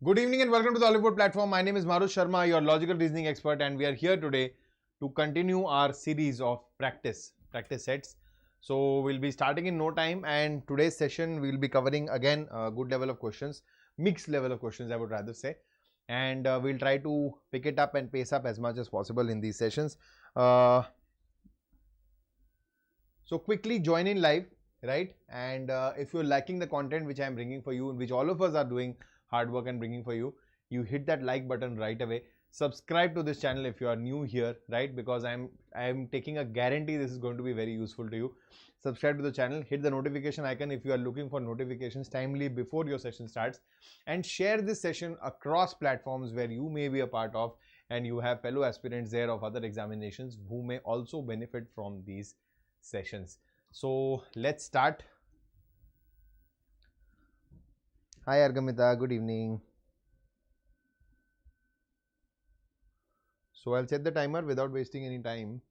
Good evening and welcome to the oliveboard platform. My name is Marush Sharma, your logical reasoning expert, and we are here today to continue our series of practice sets. So we'll be starting in no time, and today's session we'll be covering again a good level of questions, mixed level of questions I would rather say, and we'll try to pick it up and pace up as much as possible in these sessions. So quickly join in live, right? And if you're liking the content which I'm bringing for you, and which all of us are doing hard work and bringing for you, you hit that like button right away. Subscribe to this channel if you are new here, right? Because I'm taking a guarantee this is going to be very useful to you. Subscribe to the channel, hit the notification icon if you are looking for notifications timely before your session starts, and share this session across platforms where you may be a part of, and you have fellow aspirants there of other examinations who may also benefit from these sessions. So let's start. Hi Argamita, good evening. So I'll set the timer without wasting any time.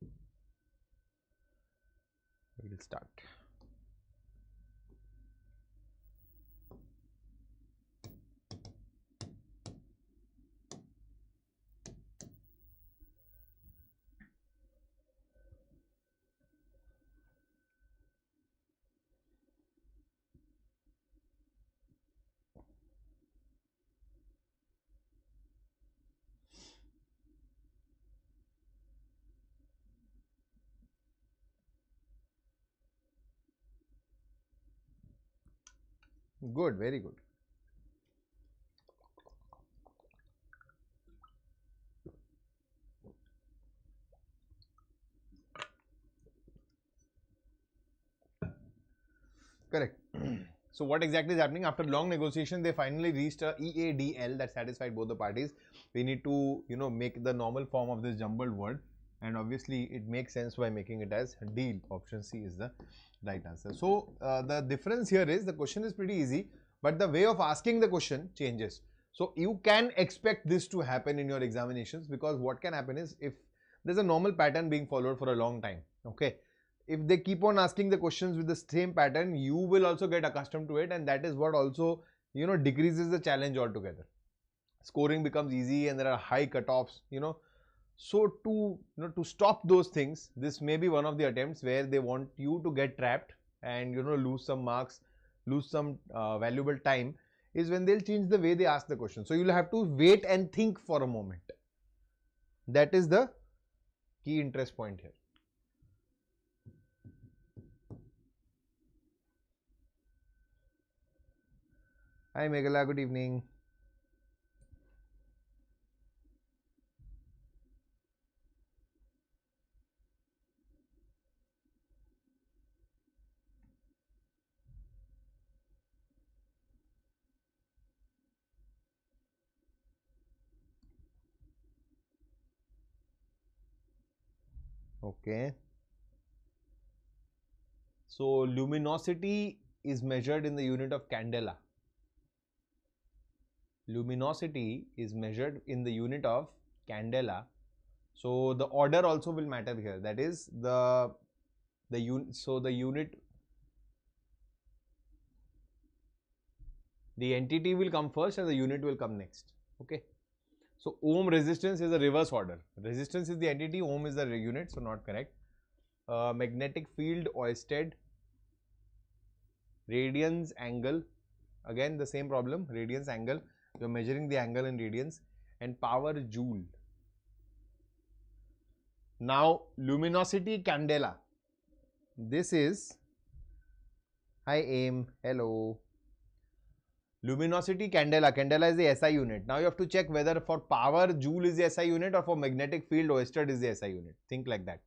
We'll start. Good, very good. Correct. So what exactly is happening? After long negotiation, they finally reached a EADL that satisfied both the parties. We need to, make the normal form of this jumbled word, and obviously it makes sense by making it as deal. Option C is the right answer. So the difference here is the question is pretty easy, but the way of asking the question changes. So you can expect this to happen in your examinations, because what can happen is, if there's a normal pattern being followed for a long time, okay, if they keep on asking the questions with the same pattern, you will also get accustomed to it, and that is what also decreases the challenge altogether. Scoring becomes easy and there are high cutoffs, so to stop those things, this may be one of the attempts where they want you to get trapped and lose some marks, lose some valuable time, is when they'll change the way they ask the question. So you'll have to wait and think for a moment. That is the key interest point here. Hi Meghala, good evening. Okay. So luminosity is measured in the unit of candela. Luminosity is measured in the unit of candela. So the order also will matter here. That is the unit, the entity will come first and the unit will come next. Okay. So ohm resistance is a reverse order. Resistance is the entity, ohm is the unit, so not correct. Magnetic field Oersted, radians angle, again the same problem, radians angle, you're measuring the angle in radians, and power joule. Now luminosity candela, this is, hi aim, hello. Luminosity candela, candela is the SI unit. Now you have to check whether for power joule is the SI unit or for magnetic field Oersted is the SI unit. Think like that.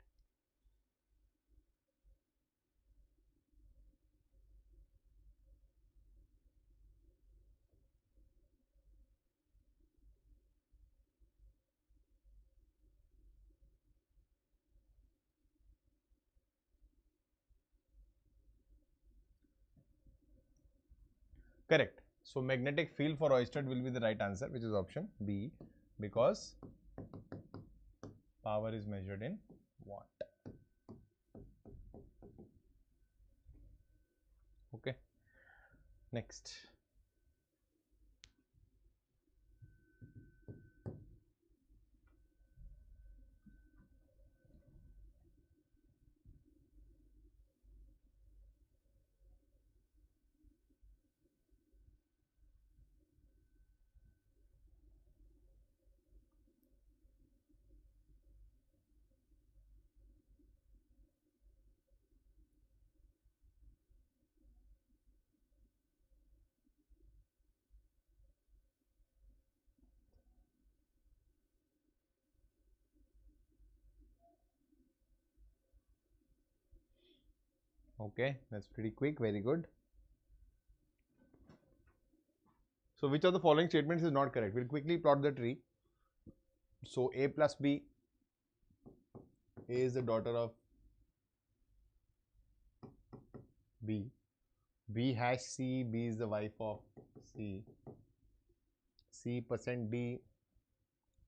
Correct. So magnetic field for Oersted will be the right answer, which is option B, because power is measured in watt. Okay. Next. Okay, that's pretty quick. Very good. So which of the following statements is not correct? We'll quickly plot the tree. So A plus B, A is the daughter of B. B hash C, B is the wife of C. C percent D,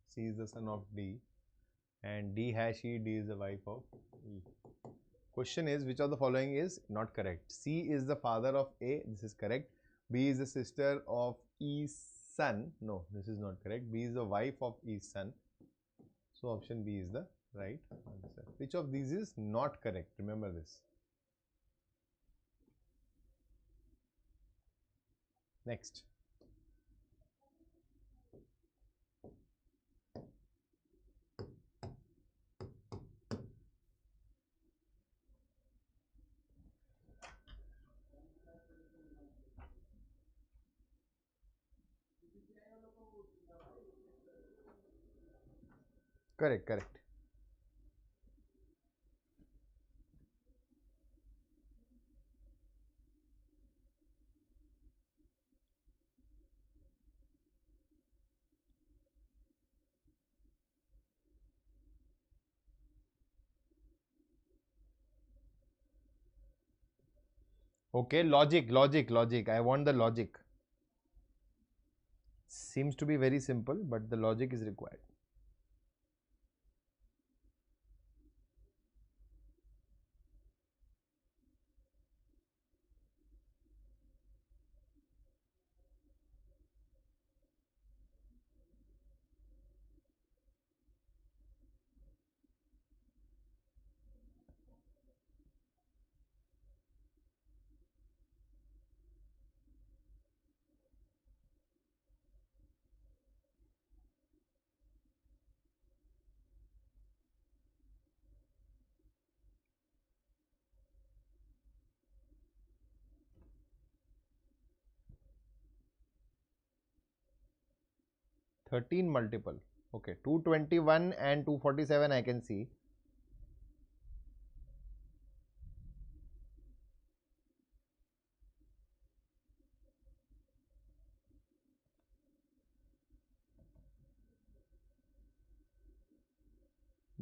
C is the son of D. And D hash E, D is the wife of E. Question is, which of the following is not correct? C is the father of A, this is correct. B is the sister of E's son. No, this is not correct. B is the wife of E's son. So option B is the right answer. Which of these is not correct? Remember this. Next. Correct, correct. Okay, logic. I want the logic. Seems to be very simple, but the logic is required. Thirteen multiple. Okay, 221 and 247 I can see.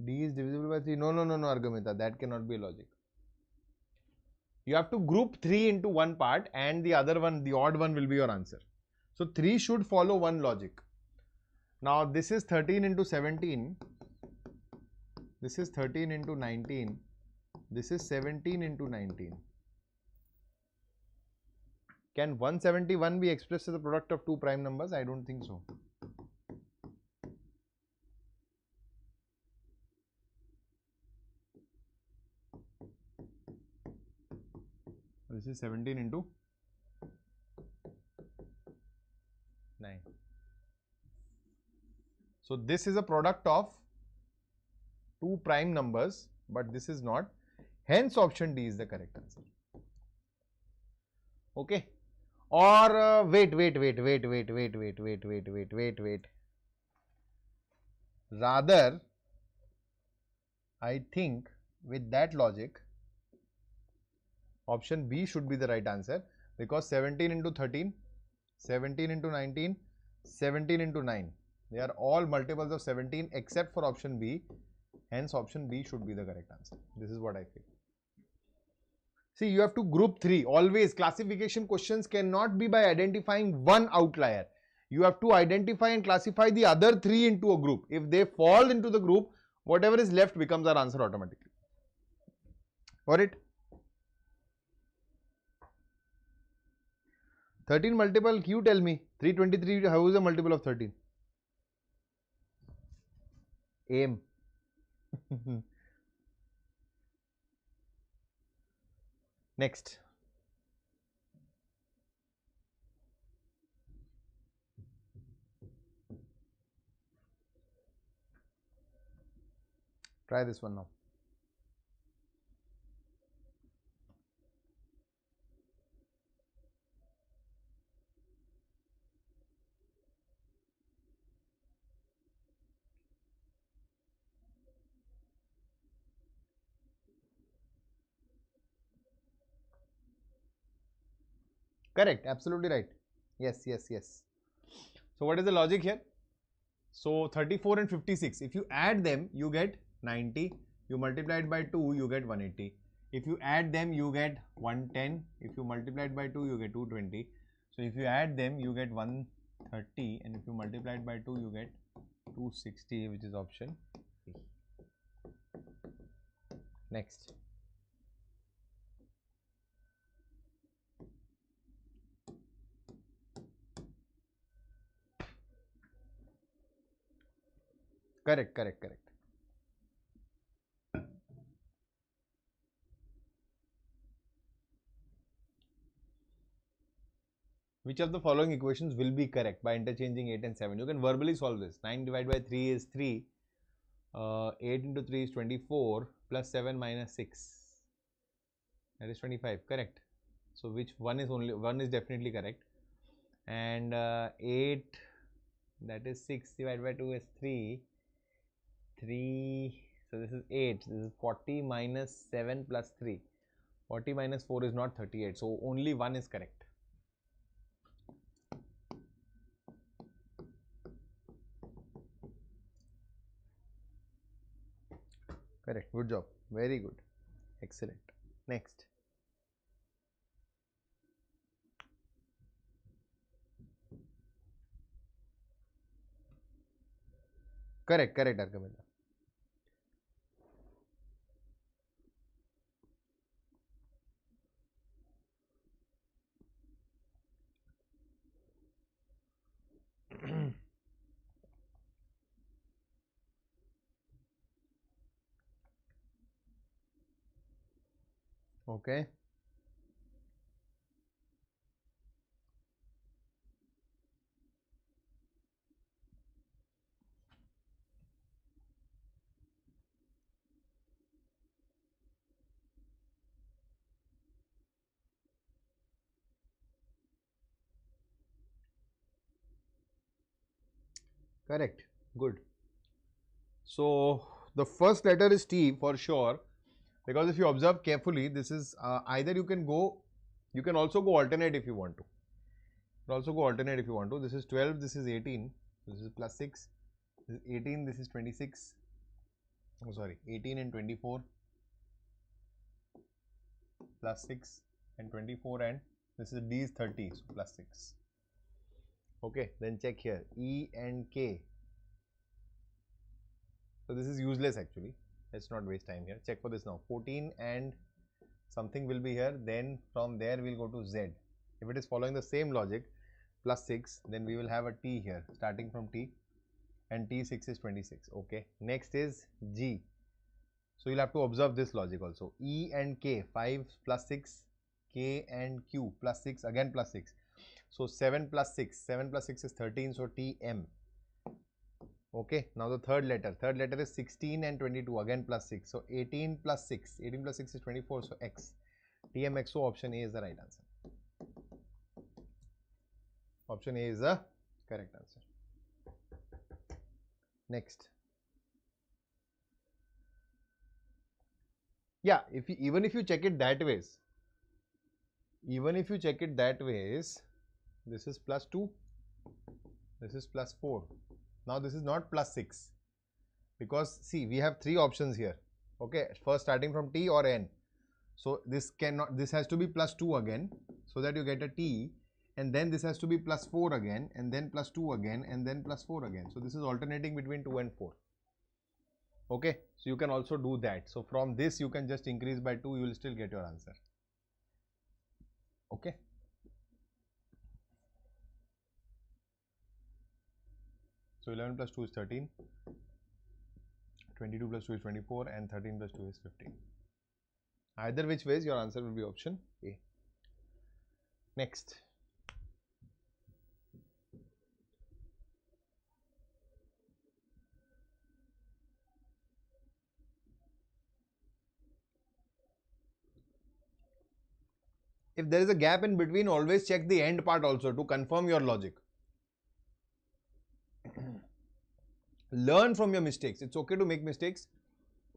D is divisible by 3. No, Argamita, that cannot be logic. You have to group 3 into one part and the other one, the odd one will be your answer. So 3 should follow one logic. Now this is 13 into 17. This is 13 into 19. This is 17 into 19. Can 171 be expressed as the product of two prime numbers? I don't think so. This is 17 into 9. So this is a product of two prime numbers, but this is not. Hence option D is the correct answer. Okay. Or wait. Rather, I think with that logic, option B should be the right answer, because 17 into 13, 17 into 19, 17 into 9. They are all multiples of 17 except for option B. Hence option B should be the correct answer. This is what I feel. See, you have to group 3. Always classification questions cannot be by identifying one outlier. You have to identify and classify the other 3 into a group. If they fall into the group, whatever is left becomes our answer automatically. Got it? 13 multiple, you tell me. 323, how is a multiple of 13? Aim. Next. Try this one now. Correct, absolutely right. Yes, yes, yes. So what is the logic here? So 34 and 56, if you add them, you get 90. You multiply it by 2, you get 180. If you add them, you get 110. If you multiply it by 2, you get 220. So if you add them, you get 130. And if you multiply it by 2, you get 260, which is option B. Next. Correct, correct, correct. Which of the following equations will be correct by interchanging 8 and 7? You can verbally solve this. 9 divided by 3 is 3. 8 into 3 is 24 plus 7 minus 6. That is 25. Correct. So which one is definitely correct. And 8, that is 6 divided by 2 is 3. 3, so this is 8. This is 40 minus 7 plus 3. 40 minus 4 is not 38. So only one is correct. Correct. Good job. Very good. Excellent. Next. Correct. Correct, Arkamila. Okay. Correct. Good. So the first letter is T for sure, because if you observe carefully, this is either you can also go alternate if you want to. This is 12, this is 18, this is plus 6, this is 18, this is 26. Oh, sorry, 18 and 24 plus 6 and 24, and this is D is 30, so plus 6. Okay, then check here E and K. So this is useless actually. Let's not waste time here. Check for this now. 14 and something will be here. Then from there we'll go to Z. If it is following the same logic, plus 6, then we will have a T here starting from T, and T6 is 26. Okay. Next is G. So you'll have to observe this logic also. E and K, 5 plus 6, K and Q plus 6, again plus 6. So 7 plus 6, 7 plus 6 is 13, so TM. Okay, now the third letter is 16 and 22, again plus 6. So 18 plus 6 is 24, so X. TMX, so option A is the right answer. Option A is the correct answer. Next. Yeah, even if you check it that ways, this is plus 2, this is plus 4. Now this is not plus 6, because see, we have 3 options here. Okay, first starting from T or N. So this has to be plus 2 again, so that you get a T, and then this has to be plus 4 again, and then plus 2 again, and then plus 4 again. So this is alternating between 2 and 4. Okay, so you can also do that. So from this you can just increase by 2, you will still get your answer. Okay. So 11 plus 2 is 13, 22 plus 2 is 24, and 13 plus 2 is 15. Either which ways, your answer will be option A. Next. If there is a gap in between, always check the end part also to confirm your logic. Learn from your mistakes. It's okay to make mistakes,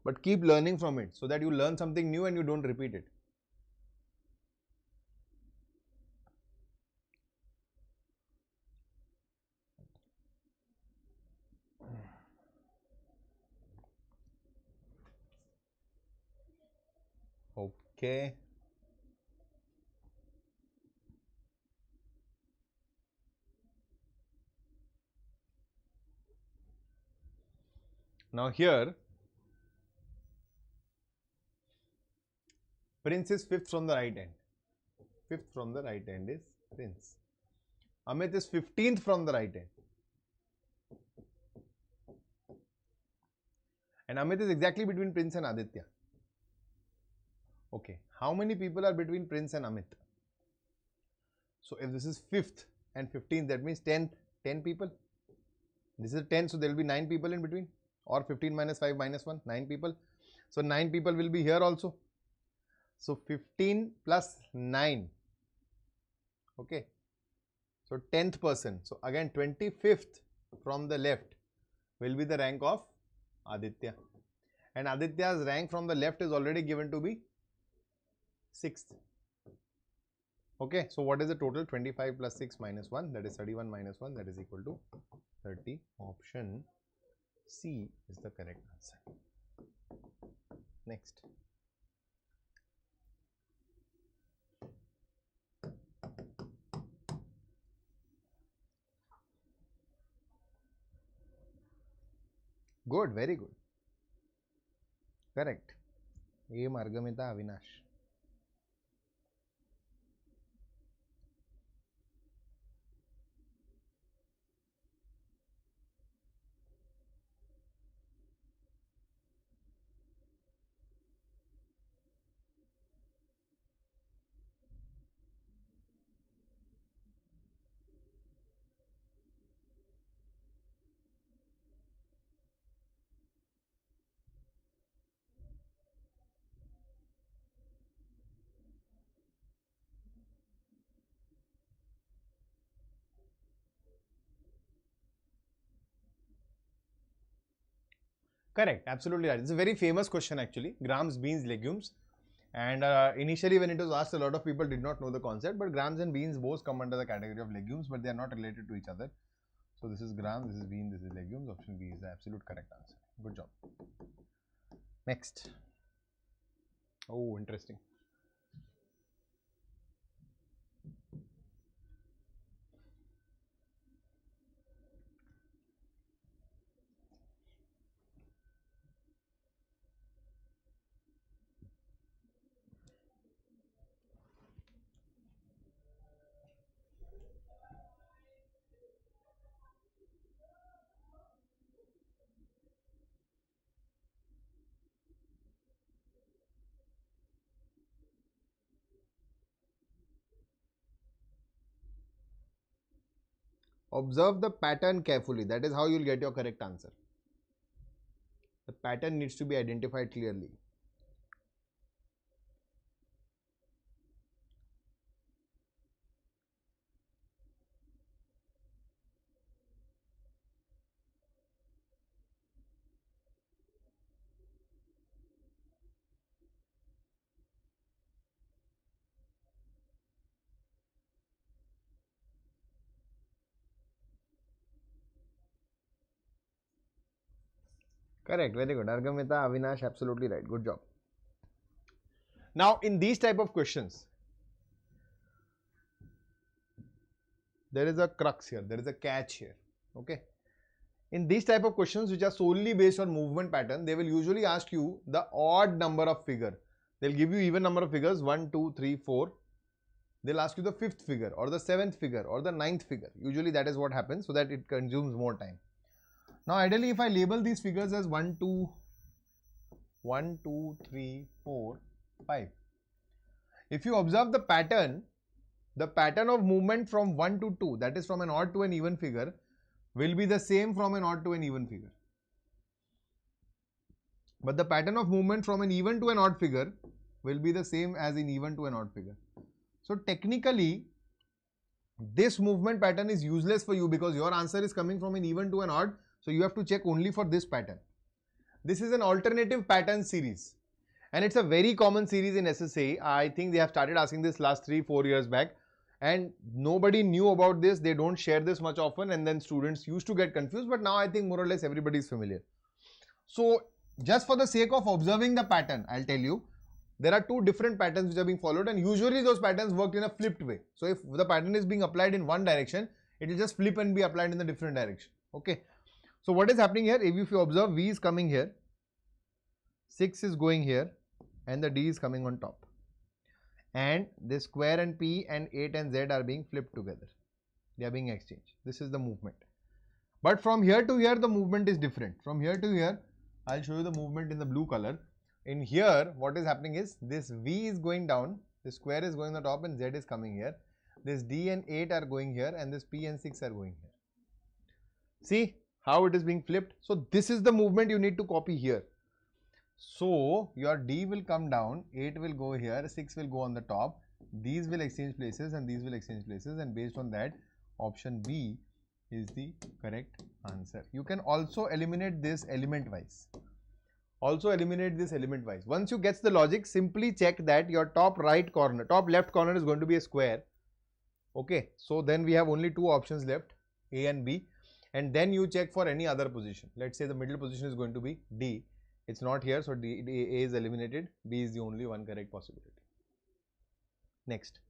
but keep learning from it so that you learn something new and you don't repeat it. Okay. Now here, Prince is 5th from the right end. 5th from the right end is Prince. Amit is 15th from the right end. And Amit is exactly between Prince and Aditya. Okay, how many people are between Prince and Amit? So if this is 5th and 15th, that means 10th, 10 people. This is 10, so there will be 9 people in between. Or 15 minus 5 minus 1, 9 people. So 9 people will be here also. So 15 plus 9. Okay. So 10th person. So again 25th from the left will be the rank of Aditya. And Aditya's rank from the left is already given to be 6th. Okay. So what is the total? 25 plus 6 minus 1, that is 31 minus 1, that is equal to 30. Option C is the correct answer. Next. Good, very good. Correct. A. Margamita Avinash. Correct, absolutely right. It's a very famous question actually. Grams, beans, legumes. And initially when it was asked, a lot of people did not know the concept, but grams and beans both come under the category of legumes, but they are not related to each other. So this is gram, this is bean, this is legumes. Option B is the absolute correct answer. Good job. Next. Oh, interesting. Observe the pattern carefully. That is how you will get your correct answer. The pattern needs to be identified clearly. Correct, very good. Argamita, Avinash, absolutely right. Good job. Now, in these type of questions, there is a crux here, there is a catch here. Okay. In these type of questions which are solely based on movement pattern, they will usually ask you the odd number of figure. They'll give you even number of figures, 1, 2, 3, 4. They'll ask you the 5th figure or the 7th figure or the 9th figure. Usually that is what happens, so that it consumes more time. Now ideally if I label these figures as 1, 2, 3, 4, 5. If you observe the pattern of movement from 1 to 2, that is from an odd to an even figure, will be the same from an odd to an even figure. But the pattern of movement from an even to an odd figure will be the same as in even to an odd figure. So technically, this movement pattern is useless for you because your answer is coming from an even to an odd. So you have to check only for this pattern. This is an alternative pattern series. And it's a very common series in SSA. I think they have started asking this last 3-4 years back. And nobody knew about this. They don't share this much often. And then students used to get confused. But now I think more or less everybody is familiar. So just for the sake of observing the pattern, I'll tell you. there are two different patterns which are being followed, and usually those patterns work in a flipped way. So if the pattern is being applied in one direction, it will just flip and be applied in a different direction. Okay. So what is happening here? If you observe, V is coming here, 6 is going here, and the D is coming on top. And this square and P and 8 and Z are being flipped together. They are being exchanged. This is the movement. But from here to here, the movement is different. From here to here, I'll show you the movement in the blue color. In here, what is happening is this V is going down, this square is going on the top, and Z is coming here. This D and 8 are going here, and this P and 6 are going here. See how it is being flipped? So this is the movement you need to copy here. So your D will come down, 8 will go here, 6 will go on the top. These will exchange places and these will exchange places, and based on that, option B is the correct answer. You can also eliminate this element wise. Once you get the logic, simply check that your top left corner is going to be a square. Okay, so then we have only two options left, A and B, and then you check for any other position. Let's say the middle position is going to be D. It's not here, so A is eliminated. B is the only one correct possibility. Next.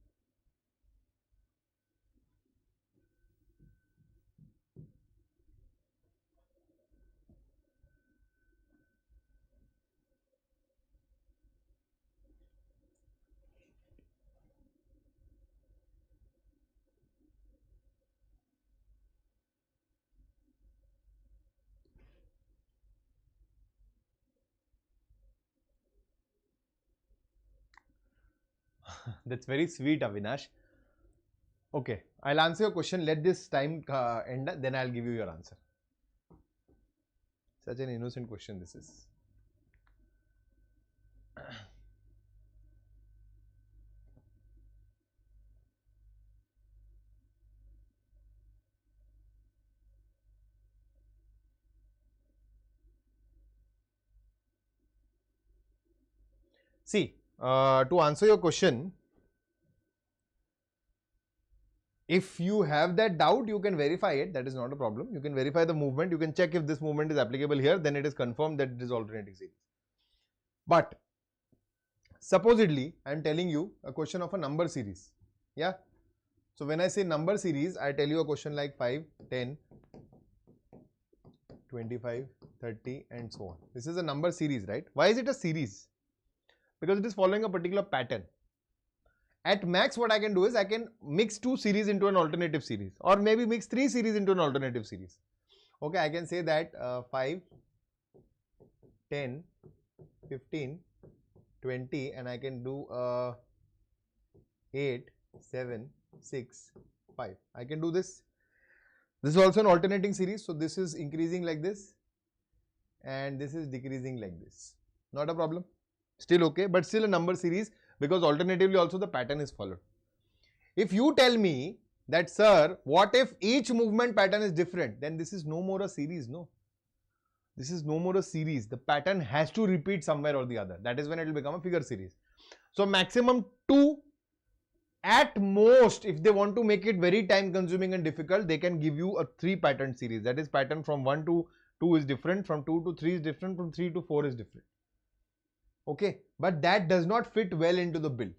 That's very sweet, Avinash. Okay, I'll answer your question. Let this time end, then I'll give you your answer. Such an innocent question this is. See, to answer your question, if you have that doubt, you can verify it. That is not a problem. You can verify the movement. You can check if this movement is applicable here. Then it is confirmed that it is alternating series. But supposedly, I am telling you a question of a number series. Yeah. So when I say number series, I tell you a question like 5, 10, 25, 30 and so on. This is a number series, right? Why is it a series? Because it is following a particular pattern. At max, what I can do is I can mix two series into an alternative series, or maybe mix three series into an alternative series. Okay, I can say that 5, 10, 15, 20, and I can do 8, 7, 6, 5. I can do this. This is also an alternating series. So this is increasing like this, and this is decreasing like this. Not a problem. Still okay, but still a number series, because alternatively also the pattern is followed. If you tell me that, sir, what if each movement pattern is different, then this is no more a series, no. This is no more a series. The pattern has to repeat somewhere or the other. That is when it will become a figure series. So maximum 2, at most, if they want to make it very time consuming and difficult, they can give you a 3 pattern series. That is, pattern from 1 to 2 is different, from 2 to 3 is different, from 3 to 4 is different. Okay, but that does not fit well into the bill.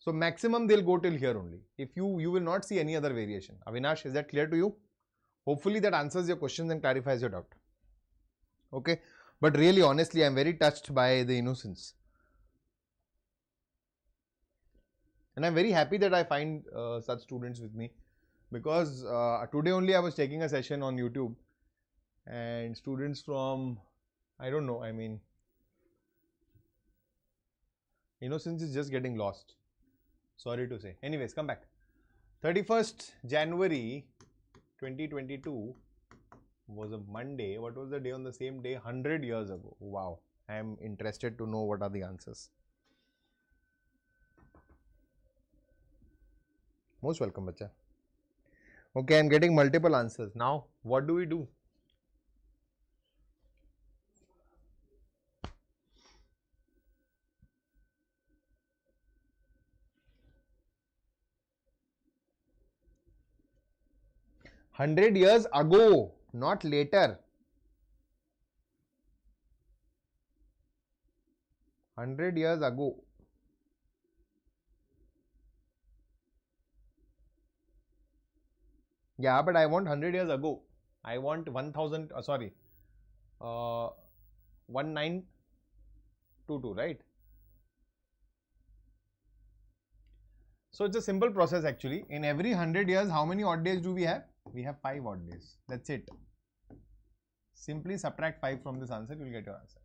So maximum they'll go till here only. If you will not see any other variation. Avinash, is that clear to you? Hopefully that answers your questions and clarifies your doubt. Okay, but really honestly, I am very touched by the innocence. And I am very happy that I find such students with me, because today only I was taking a session on YouTube, and students from, I don't know, I mean, innocence is just getting lost. Sorry to say. Anyways, come back. 31st January 2022 was a Monday. What was the day on the same day? 100 years ago. Wow. I am interested to know what are the answers. Most welcome, bacha. Okay, I am getting multiple answers. Now, what do we do? "100 years ago, not later. 100 years ago. Yeah, but I want 100 years ago. I want 1000, 1922, right? So it's a simple process actually. In every 100 years, how many odd days do we have? We have 5 odd days. That's it. Simply subtract 5 from this answer, you will get your answer.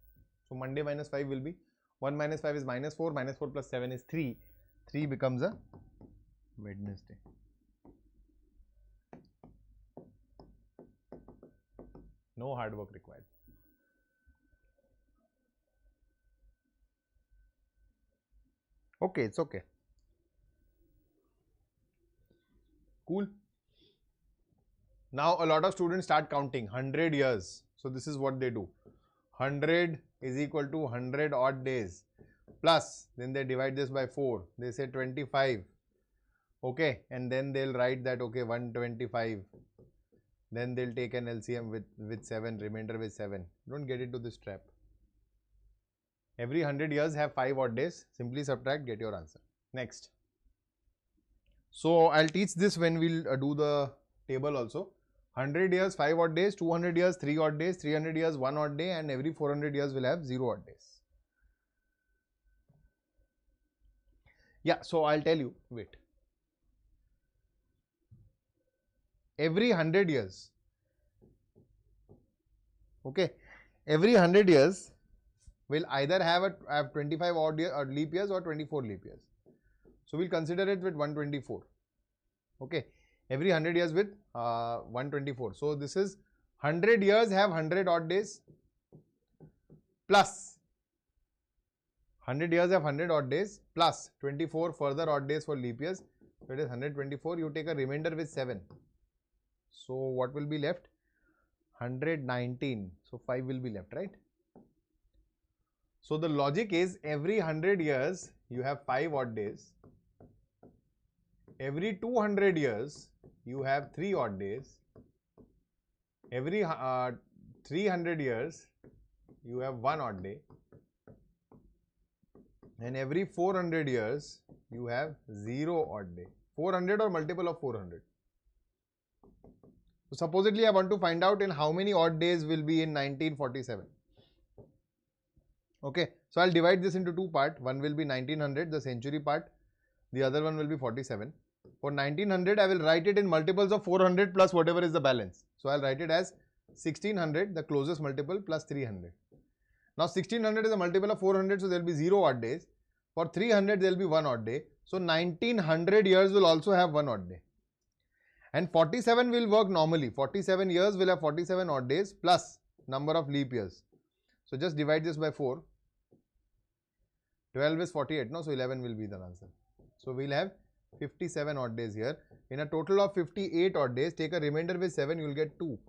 So Monday minus 5 will be 1 minus 5 is minus 4, minus 4 plus 7 is 3. 3 becomes a Wednesday. No hard work required. Okay, it's okay. Cool. Now a lot of students start counting 100 years. So this is what they do. 100 is equal to 100 odd days plus, then they divide this by 4. They say 25. Okay, and then they'll write that, okay, 125. Then they'll take an LCM with 7, remainder with 7. Don't get into this trap. Every 100 years have 5 odd days. Simply subtract, get your answer. Next. So I'll teach this when we'll do the table also. 100 years, 5 odd days, 200 years, 3 odd days, 300 years, 1 odd day, and every 400 years will have 0 odd days. Yeah, so I'll tell you, wait. Every 100 years, okay, every 100 years will either have 25 odd leap years or 24 leap years. So we'll consider it with 124. Okay, every 100 years with 124. So this is 100 years have 100 odd days plus 100 years have 100 odd days plus 24 further odd days for leap years. So it is 124. You take a remainder with 7. So what will be left? 119. So 5 will be left, right? So the logic is every 100 years you have 5 odd days. Every 200 years you have 3 odd days. Every 300 years you have 1 odd day. And every 400 years you have 0 odd day. 400 or multiple of 400. So supposedly I want to find out in how many odd days will be in 1947. Okay, so I'll divide this into 2 parts. One will be 1900, the century part. The other one will be 47. For 1900, I will write it in multiples of 400 plus whatever is the balance. So I'll write it as 1600, the closest multiple, plus 300. Now 1600 is a multiple of 400, so there will be 0 odd days. For 300, there will be 1 odd day. So 1900 years will also have 1 odd day. And 47 will work normally. 47 years will have 47 odd days plus number of leap years. So just divide this by 4. 12 is 48, no? So 11 will be the answer. So we'll have 57 odd days here. In a total of 58 odd days, take a remainder with 7, you will get 2.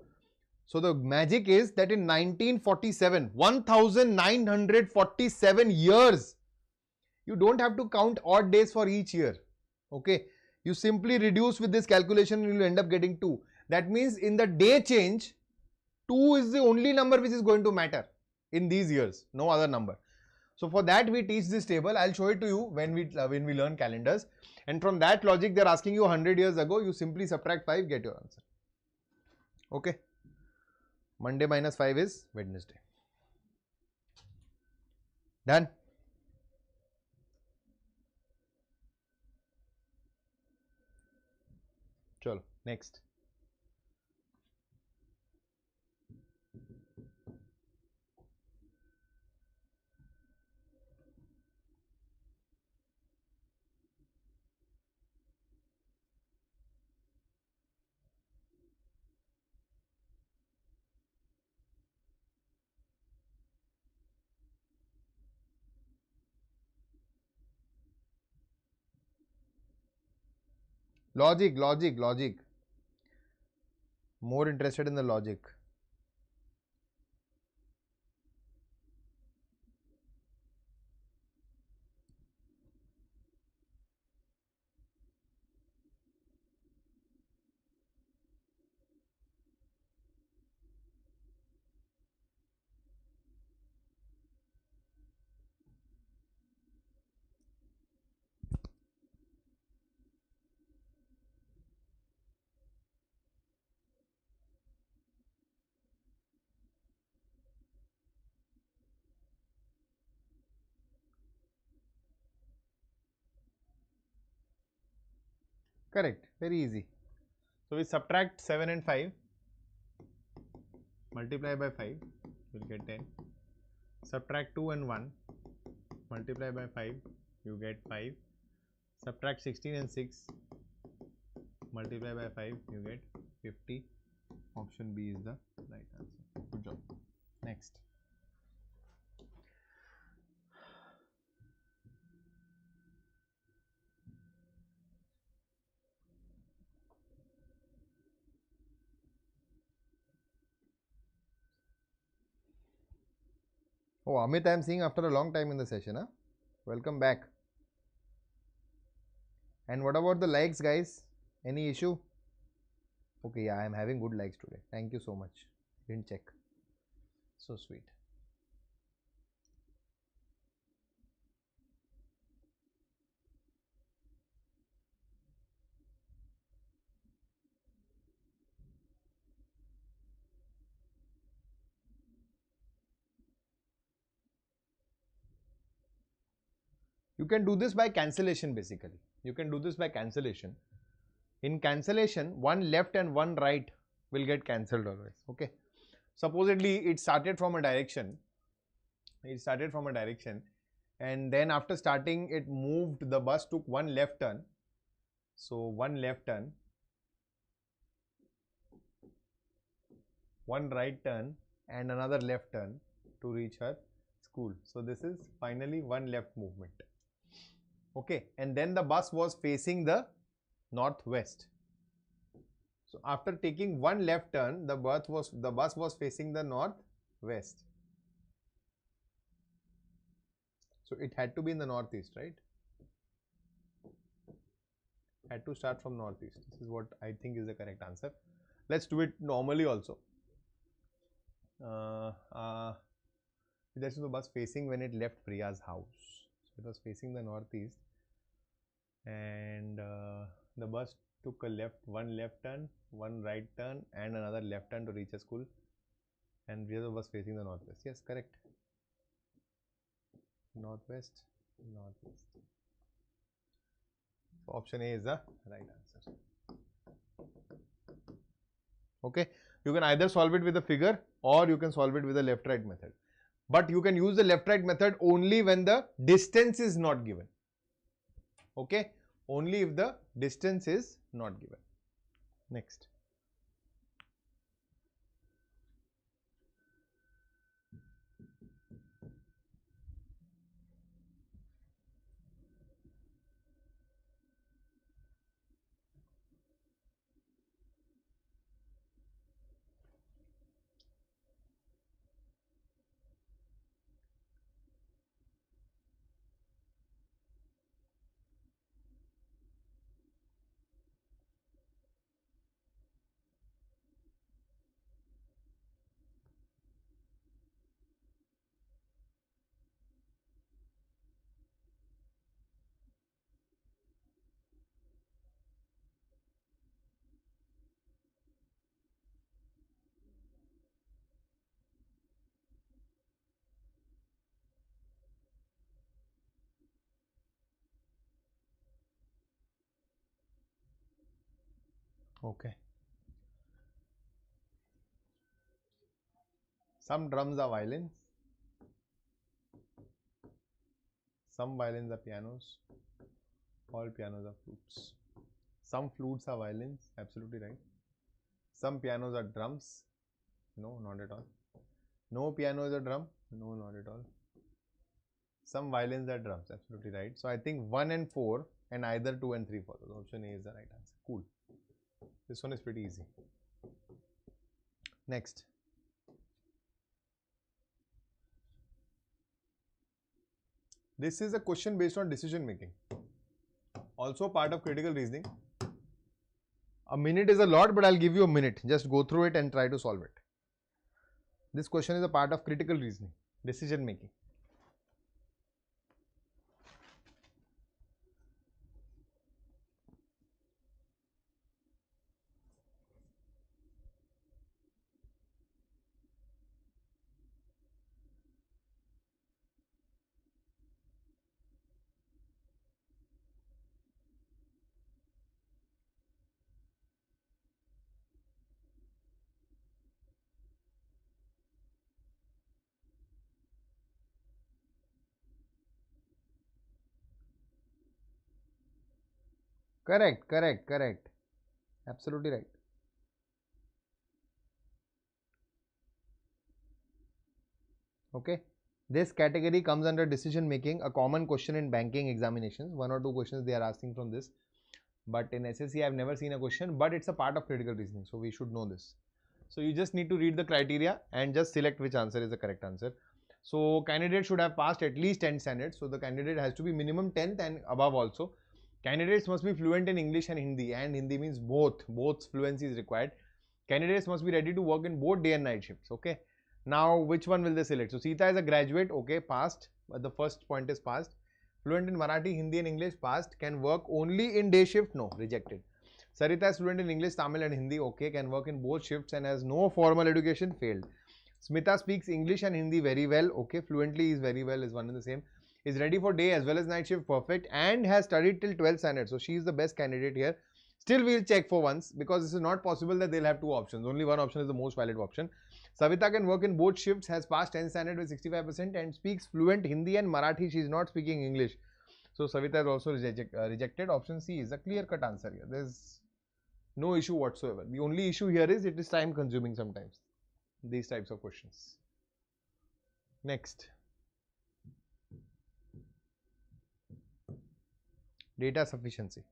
So the magic is that in 1947, 1947 years, you don't have to count odd days for each year. Okay. You simply reduce with this calculation and you will end up getting 2. That means in the day change, 2 is the only number which is going to matter in these years, no other number. So for that we teach this table. I'll show it to you when we learn calendars. And from that logic, they're asking you 100 years ago, you simply subtract 5, get your answer. Okay. Monday minus 5 is Wednesday. Done. Chalo, next. Logic. More interested in the logic. Correct. Very easy. So we subtract 7 and 5. Multiply by 5. You'll get 10. Subtract 2 and 1. Multiply by 5. You get 5. Subtract 16 and 6. Multiply by 5. You get 50. Option B is the right answer. Good job. Next. Oh, Amit, I am seeing after a long time in the session. Huh? Welcome back. And what about the likes, guys? Any issue? Okay, yeah, I am having good likes today. Thank you so much. Didn't check. So sweet. You can do this by cancellation basically. You can do this by cancellation. In cancellation, one left and one right will get cancelled always. Okay. Supposedly it started from a direction. And then after starting it moved, the bus took one left turn. So one left turn, one right turn and another left turn to reach her school. So this is finally one left movement. Okay, and then the bus was facing the northwest. So after taking one left turn, the bus was facing the northwest. So it had to be in the northeast, right? Had to start from northeast. This is what I think is the correct answer. Let's do it normally also. That's the bus facing when it left Priya's house. So it was facing the northeast, and the bus took one left turn, one right turn, and another left turn to reach a school. And Priya was facing the northwest. Yes, correct. Northwest. So option A is the right answer. Okay, you can either solve it with a figure or you can solve it with a left-right method. But you can use the left-right method only when the distance is not given. Okay, only if the distance is not given. Next. Okay. Some drums are violins. Some violins are pianos. All pianos are flutes. Some flutes are violins. Absolutely right. Some pianos are drums. No, not at all. No piano is a drum. No, not at all. Some violins are drums. Absolutely right. So I think 1 and 4 and either 2 and 3 follows. Option A is the right answer. Cool. This one is pretty easy. Next. This is a question based on decision making. Also part of critical reasoning. A minute is a lot, but I'll give you a minute. Just go through it and try to solve it. This question is a part of critical reasoning, decision making. Correct, correct, correct. Absolutely right. Okay. This category comes under decision making, a common question in banking examinations. One or two questions they are asking from this. But in SSC, I have never seen a question, but it's a part of critical reasoning. So we should know this. So you just need to read the criteria and just select which answer is the correct answer. So candidate should have passed at least 10 standards. So the candidate has to be minimum 10th and above also. Candidates must be fluent in English and Hindi means both fluency is required. Candidates must be ready to work in both day and night shifts. Okay. Now which one will they select? So Sita is a graduate, okay, passed. The first point is passed. Fluent in Marathi, Hindi and English, passed. Can work only in day shift, no, rejected. Sarita is fluent in English, Tamil and Hindi, okay, can work in both shifts and has no formal education, failed. Smita speaks English and Hindi very well, okay, fluently is very well, is one and the same. Is ready for day as well as night shift, perfect, and has studied till 12th standard. So she is the best candidate here. Still we'll check for once because this is not possible that they'll have two options. Only one option is the most valid option. Savita can work in both shifts, has passed 10th standard with 65% and speaks fluent Hindi and Marathi. She is not speaking English. So Savita is also rejected. Option C is a clear-cut answer here. There's no issue whatsoever. The only issue here is it is time consuming sometimes. These types of questions. Next. Data sufficiency.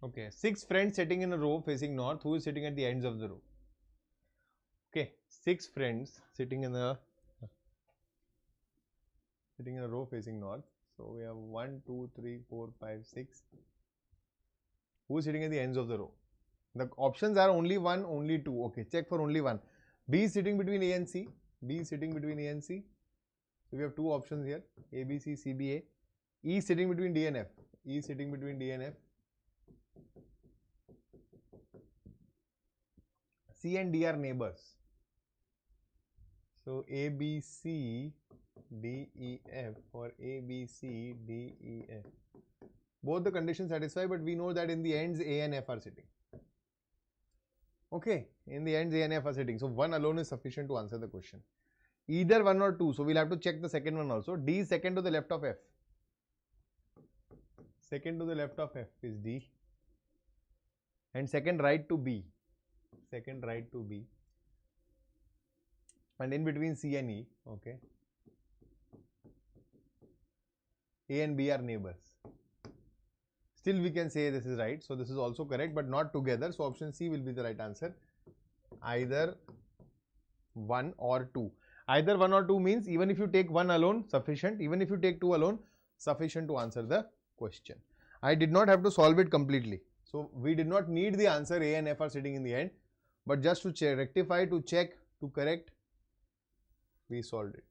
Okay, 6 friends sitting in a row facing north. Who is sitting at the ends of the row? Okay, 6 friends sitting in a row facing north. So we have 1, 2, 3, 4, 5, 6. Who is sitting at the ends of the row? The options are only 1, only 2. Okay, check for only 1. B is sitting between A and C. B is sitting between A and C. So we have two options here, A, B, C, C, B, A. E is sitting between D and F. E is sitting between D and F. C and D are neighbors. So A, B, C, D, E, F, or A, B, C, D, E, F. Both the conditions satisfy, but we know that in the ends A and F are sitting. Okay, in the ends A and F are sitting. So 1 alone is sufficient to answer the question. Either 1 or 2. So we'll have to check the second one also. D is second to the left of F. Second to the left of F is D. And second right to B. Second right to B. And in between C and E. Okay. A and B are neighbors. Still we can say this is right. So this is also correct, but not together. So option C will be the right answer. Either 1 or 2. Either 1 or 2 means even if you take 1 alone, sufficient. Even if you take 2 alone, sufficient to answer the question. I did not have to solve it completely. So we did not need the answer A and F are sitting in the end. But just to check, rectify, to check, to correct, we solved it.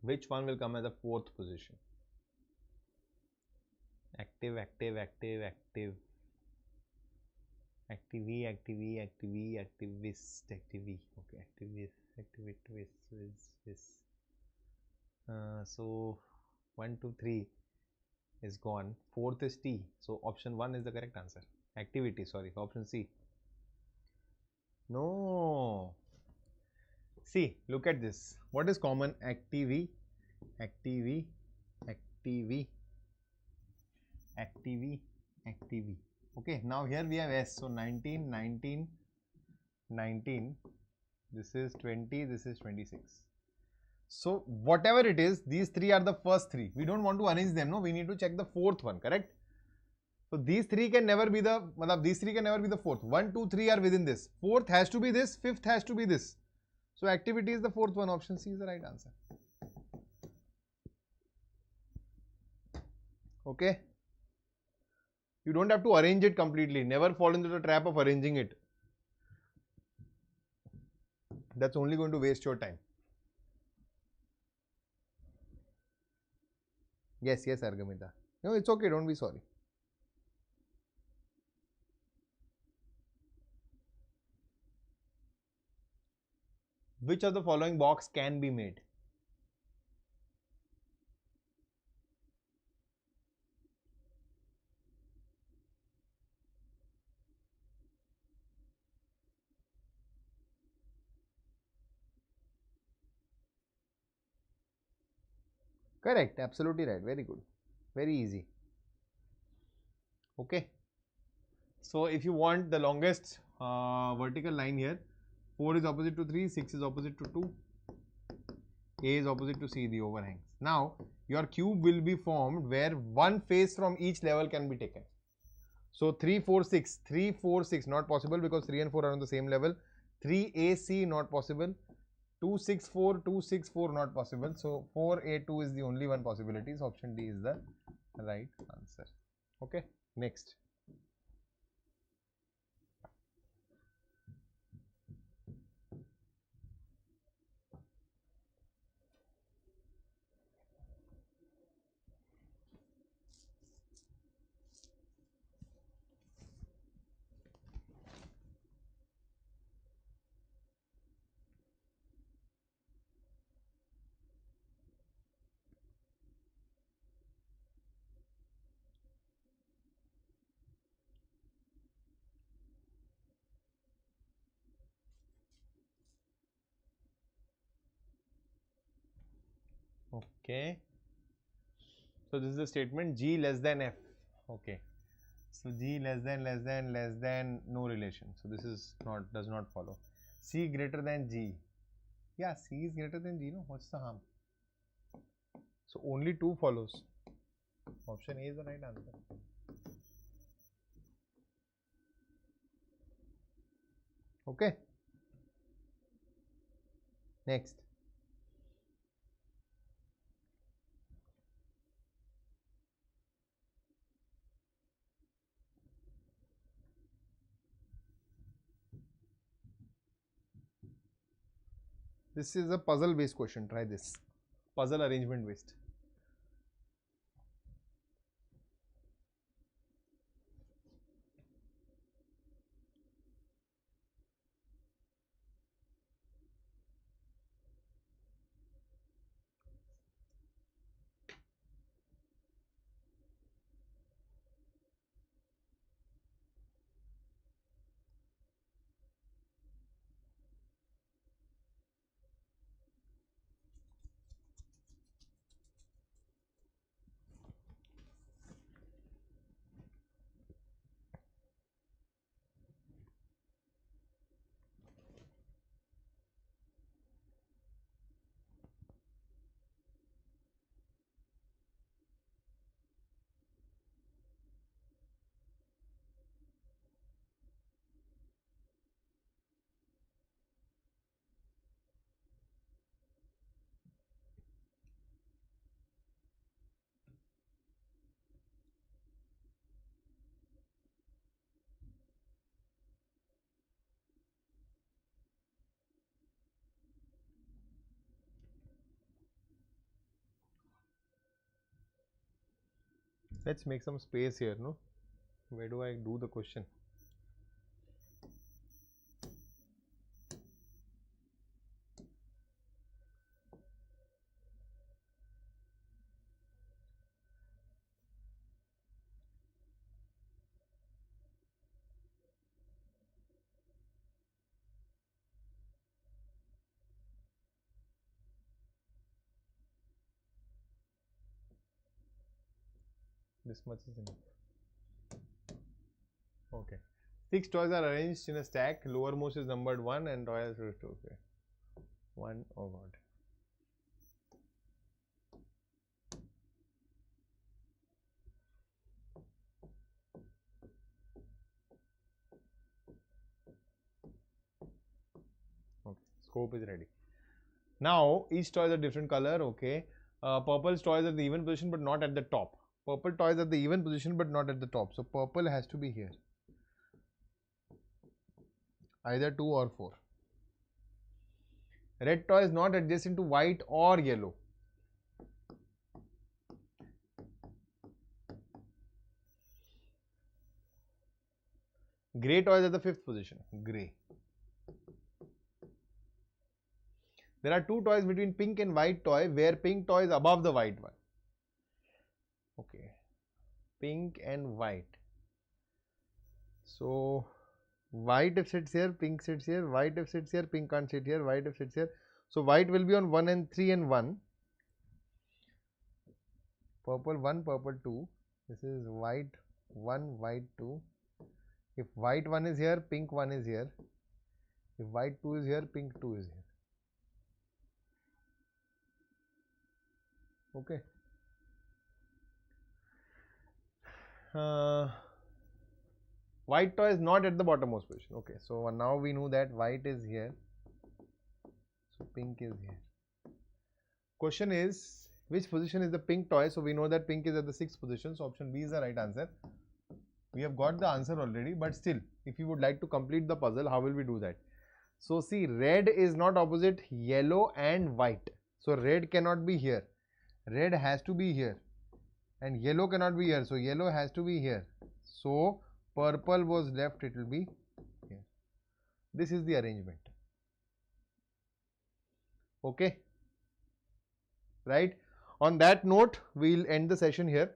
Which one will come as a 4th position? Active, active, active, active. Active-E, active-E, active-E, activist, active-E. Okay, activist, activist. So 1, 2, 3 is gone. 4th is T. So option 1 is the correct answer. Activity, sorry, option C. No. See, look at this. What is common? Active, active, active, active, active. Okay, now here we have S. So 19, 19, 19. This is 20, this is 26. So whatever it is, these three are the first three. We don't want to arrange them, no? We need to check the fourth one, correct? So these three can never be the, these three can never be the fourth. 1, 2, 3 are within this. Fourth has to be this, fifth has to be this. So activity is the fourth one. Option C is the right answer. Okay. You don't have to arrange it completely. Never fall into the trap of arranging it. That's only going to waste your time. Yes, yes, Argamita. No, it's okay. Don't be sorry. Which of the following box can be made? Correct. Absolutely right. Very good. Very easy. Okay. So if you want the longest vertical line here, 4 is opposite to 3, 6 is opposite to 2, A is opposite to C, the overhangs. Now, your cube will be formed where one face from each level can be taken. So 3, 4, 6, 3, 4, 6 not possible because 3 and 4 are on the same level. 3AC not possible. 2, 6, 4, 2, 6, 4 not possible. So 4A2 is the only one possibility. So option D is the right answer. Okay, next. Okay. So this is the statement G less than F. Okay. So G less than no relation. So this is not, does not follow. C greater than G. Yeah, C is greater than G. No, what's the harm? So only 2 follows. Option A is the right answer. Okay. Next. This is a puzzle based question. Try this. Puzzle arrangement based. Let's make some space here, no? Where do I do the question? This much is enough. Okay. 6 toys are arranged in a stack. Lowermost is numbered 1 and toys are 2. Okay. 1. Oh God. Okay. Scope is ready. Now each toy is a different color. Okay. Purple toys are the even position but not at the top. Purple toys are the even position but not at the top. So purple has to be here. Either 2 or 4. Red toy is not adjacent to white or yellow. Grey toy is at the 5th position. Grey. There are 2 toys between pink and white toy where pink toy is above the white one. Okay. Pink and white. So white if sits here, pink sits here, white if sits here, pink can't sit here, white if sits here. So white will be on 1 and 3 and 1. Purple 1, purple 2. This is white 1, white 2. If white 1 is here, pink 1 is here. If white 2 is here, pink 2 is here. Okay. White toy is not at the bottommost position. Okay, so now we know that white is here. So pink is here. Question is, which position is the pink toy? So we know that pink is at the 6th position. So option B is the right answer. We have got the answer already, but still, if you would like to complete the puzzle, how will we do that? So see, red is not opposite yellow and white. So red cannot be here. Red has to be here. And yellow cannot be here. So yellow has to be here. So purple was left, it will be here. This is the arrangement. Okay. Right. On that note, we'll end the session here.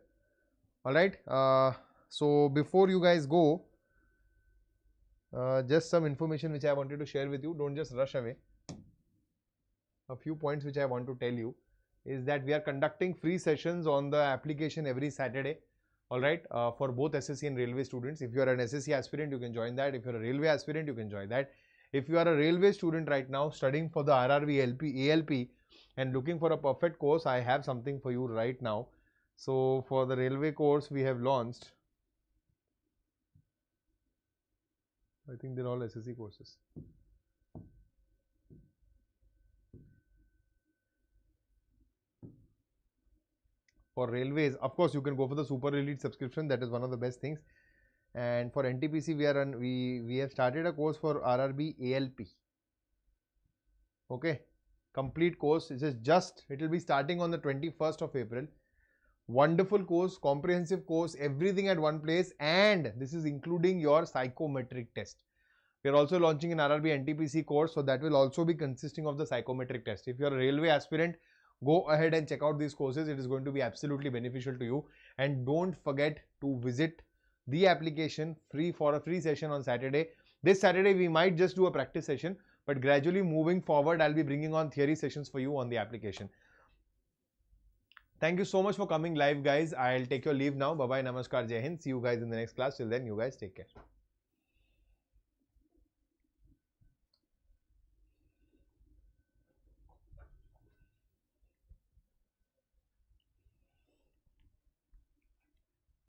Alright. So before you guys go, just some information which I wanted to share with you. Don't just rush away. A few points which I want to tell you is that we are conducting free sessions on the application every Saturday. Alright, for both SSC and railway students. If you are an SSC aspirant, you can join that. If you are a railway aspirant, you can join that. If you are a railway student right now studying for the RRB ALP and looking for a perfect course, I have something for you right now. So for the railway course, we have launched, I think they're all SSC courses. For railways, of course, you can go for the super elite subscription. That is one of the best things. And for NTPC, we have started a course for RRB ALP. Okay, complete course. It will be starting on the 21st of April. Wonderful course, comprehensive course, everything at one place, and this is including your psychometric test. We are also launching an RRB NTPC course, so that will also be consisting of the psychometric test. If you are a railway aspirant, go ahead and check out these courses. It is going to be absolutely beneficial to you. And don't forget to visit the application for a free session on Saturday. This Saturday, we might just do a practice session, but gradually moving forward, I'll be bringing on theory sessions for you on the application. Thank you so much for coming live, guys. I'll take your leave now. Bye-bye, namaskar, jai hind. See you guys in the next class. Till then, you guys take care.